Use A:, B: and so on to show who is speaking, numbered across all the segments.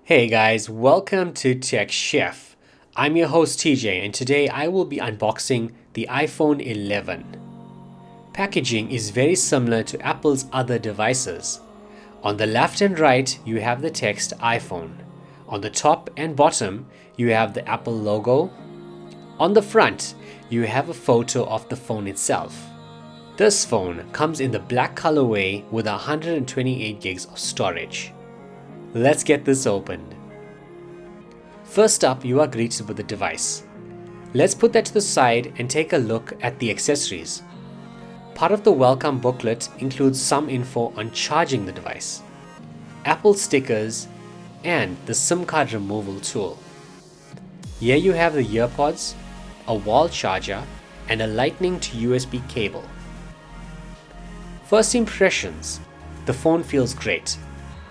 A: Hey guys, welcome to Tech Chef. I'm your host TJ and today I will be unboxing the iPhone 11. Packaging is very similar to Apple's other devices. On the left and right, you have the text iPhone. On the top and bottom, you have the Apple logo. On the front, you have a photo of the phone itself. This phone comes in the black colorway with 128 gigs of storage. Let's get this opened. First up, you are greeted with the device. Let's put that to the side and take a look at the accessories. Part of the welcome booklet includes some info on charging the device, Apple stickers, and the SIM card removal tool. Here you have the EarPods, a wall charger, and a lightning to USB cable. First impressions, the phone feels great.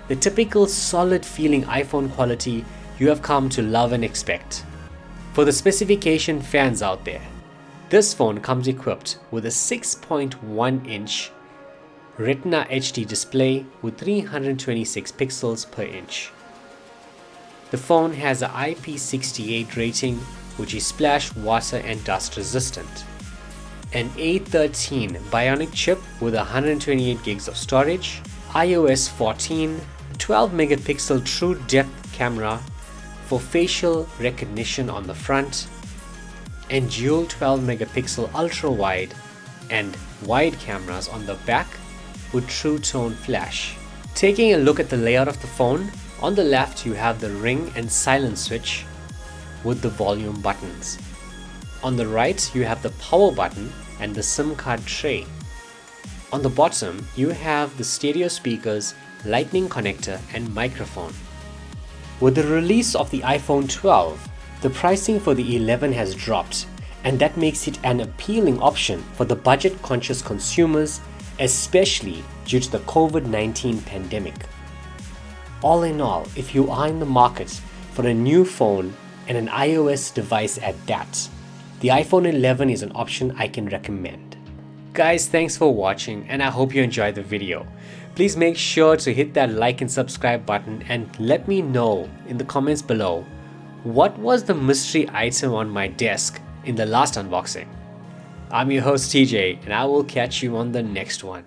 A: The typical solid feeling iPhone quality you have come to love and expect. For the specification fans out there, this phone comes equipped with a 6.1-inch Retina HD display with 326 pixels per inch. The phone has an IP68 rating, which is splash, water and dust resistant. An A13 Bionic chip with 128 gigs of storage, iOS 14, 12 megapixel true depth camera for facial recognition on the front, and dual 12 megapixel ultra wide and wide cameras on the back with true tone flash. Taking a look at the layout of the phone, on the left you have the ring and silence switch with the volume buttons. On the right you have the power button and the SIM card tray. On the bottom you have the stereo speakers, lightning connector and microphone. With the release of the iPhone 12, the pricing for the 11 has dropped, and that makes it an appealing option for the budget-conscious consumers, especially due to the COVID-19 pandemic. All in all, if you are in the market for a new phone and an iOS device at that, the iPhone 11 is an option I can recommend. Guys, thanks for watching and I hope you enjoyed the video. Please make sure to hit that like and subscribe button and let me know in the comments below what was the mystery item on my desk in the last unboxing. I'm your host TJ and I will catch you on the next one.